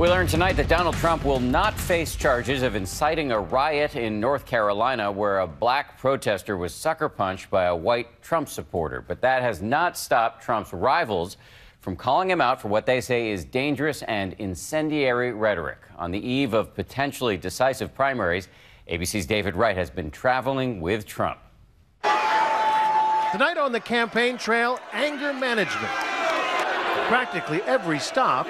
We learned tonight that Donald Trump will not face charges of inciting a riot in North Carolina where a black protester was sucker punched by a white Trump supporter. But that has not stopped Trump's rivals from calling him out for what they say is dangerous and incendiary rhetoric. On the eve of potentially decisive primaries, ABC's David Wright has been traveling with Trump. Tonight on the campaign trail, anger management. Practically every stop,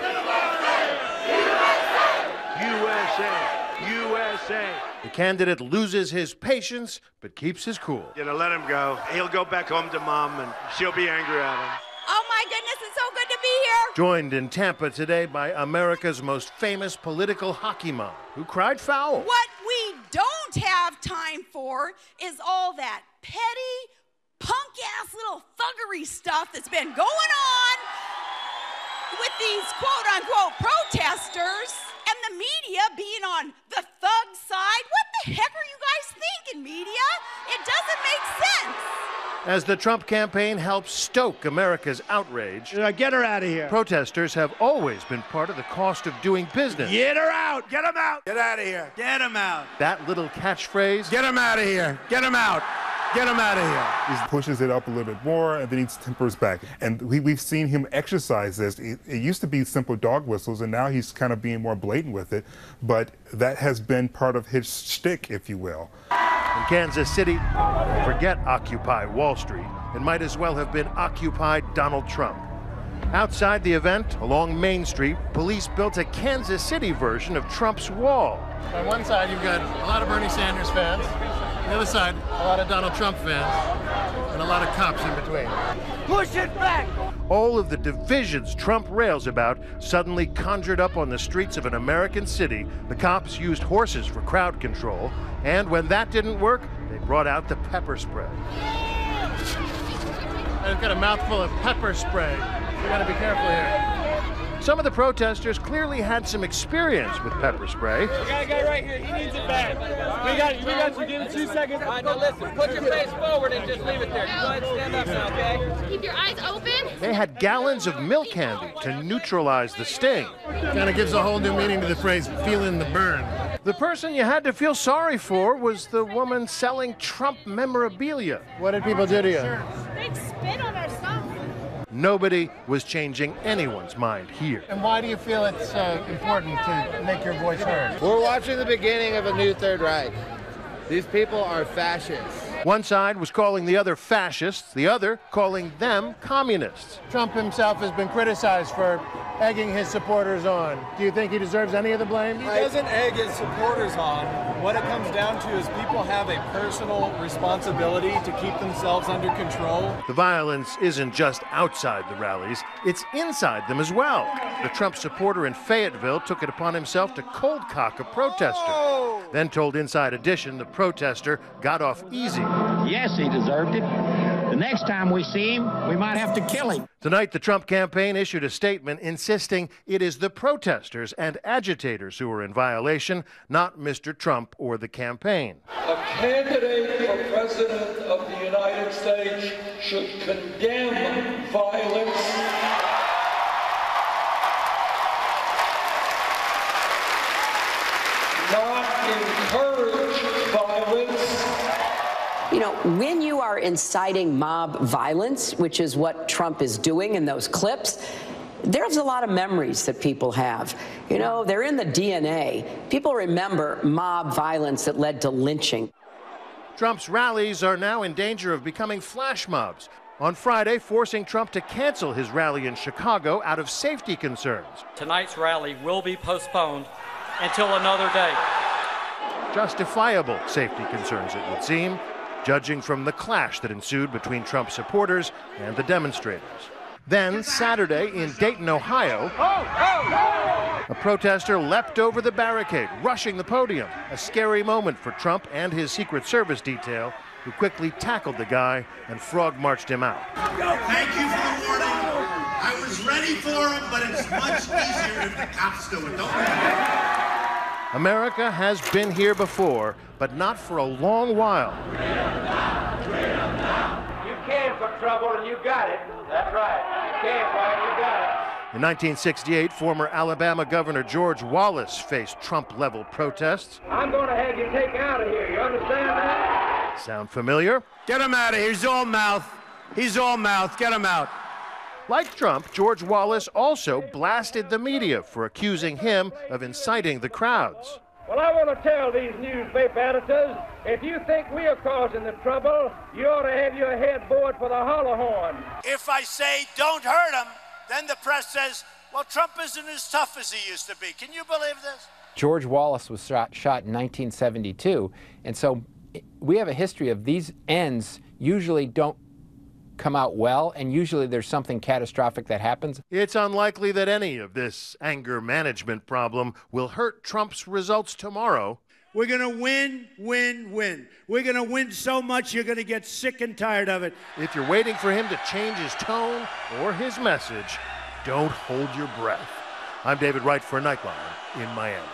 USA. The candidate loses his patience, but keeps his cool. Let him go. He'll go back home to mom, and she'll be angry at him. Oh, my goodness, it's so good to be here. Joined in Tampa today by America's most famous political hockey mom, who cried foul. What we don't have time for is all that petty, punk-ass little thuggery stuff that's been going on with these quote-unquote protesters. And the media being on the thug side. What the heck are you guys thinking, media? It doesn't make sense. As the Trump campaign helps stoke America's outrage, Get her out of here. Protesters have always been part of the cost of doing business. Get her out. Get him out. Get out of here. Get him out. That little catchphrase, Get him out of here. Get him out. Get him out of here. He pushes it up a little bit more, and then he tempers back. And we've seen him exercise this. It used to be simple dog whistles, and now he's kind of being more blatant with it. But that has been part of his shtick, if you will. in Kansas City, forget Occupy Wall Street. It might as well have been Occupy Donald Trump. Outside the event, along Main Street, police built a Kansas City version of Trump's wall. On one side, you've got a lot of Bernie Sanders fans. On the other side, a lot of Donald Trump fans. And a lot of cops in between. Push it back! All of the divisions Trump rails about suddenly conjured up on the streets of an American city. The cops used horses for crowd control. And when that didn't work, they brought out the pepper spray. I've got a mouthful of pepper spray. We gotta be careful here. Some of the protesters clearly had some experience with pepper spray. We got a guy right here. He needs it back. We got you. Give it 2 seconds. All right, now listen. Put your face forward and just leave it there. You go ahead and stand up now, okay? Keep your eyes open. They had gallons of milk candy to neutralize the sting. Kind of gives a whole new meaning to the phrase, feeling the burn. The person you had to feel sorry for was the woman selling Trump memorabilia. What did people do to you? They spit on our stuff. Nobody was changing anyone's mind here. And why do you feel it's important to make your voice heard? We're watching the beginning of a new Third Reich. These people are fascists. One side was calling the other fascists, the other calling them communists. Trump himself has been criticized for egging his supporters on. Do you think he deserves any of the blame? He doesn't egg his supporters on. What it comes down to is people have a personal responsibility to keep themselves under control. The violence isn't just outside the rallies, it's inside them as well. The Trump supporter in Fayetteville took it upon himself to cold cock a protester. Then told Inside Edition the protester got off easy. Yes, he deserved it. The next time we see him, we might have to kill him. Tonight, the Trump campaign issued a statement insisting it is the protesters and agitators who are in violation, not Mr. Trump or the campaign. A candidate for president of the United States should condemn violence, not encourage violence. You know, when you are inciting mob violence, which is what Trump is doing in those clips, there's a lot of memories that people have. You know, they're in the DNA. People remember mob violence that led to lynching. Trump's rallies are now in danger of becoming flash mobs. On Friday, forcing Trump to cancel his rally in Chicago out of safety concerns. Tonight's rally will be postponed until another day. Justifiable safety concerns, it would seem, judging from the clash that ensued between Trump supporters and the demonstrators. Then, Saturday in Dayton, Ohio, a protester leapt over the barricade, rushing the podium. A scary moment for Trump and his Secret Service detail, who quickly tackled the guy and frog-marched him out. Thank you for the warning. I was ready for him, but it's much easier if the cops do it, don't they? America has been here before, but not for a long while. You came for trouble and you got it. That's right. You came for it and you got it. In 1968, former Alabama Governor George Wallace faced Trump-level protests. I'm going to have you taken out of here. You understand that? Sound familiar? Get him out of here. He's all mouth. He's all mouth. Get him out. Like Trump, George Wallace also blasted the media for accusing him of inciting the crowds. Well, I want to tell these newspaper editors, if you think we are causing the trouble, you ought to have your head bored for the hollow horn. If I say don't hurt him, then the press says, well, Trump isn't as tough as he used to be. Can you believe this? George Wallace was shot in 1972, and so we have a history of these ends usually don't come out well, and usually there's something catastrophic that happens. It's unlikely that any of this anger management problem will hurt Trump's results tomorrow. We're going to win, win, win. We're going to win so much you're going to get sick and tired of it. If you're waiting for him to change his tone or his message, don't hold your breath. I'm David Wright for Nightline in Miami.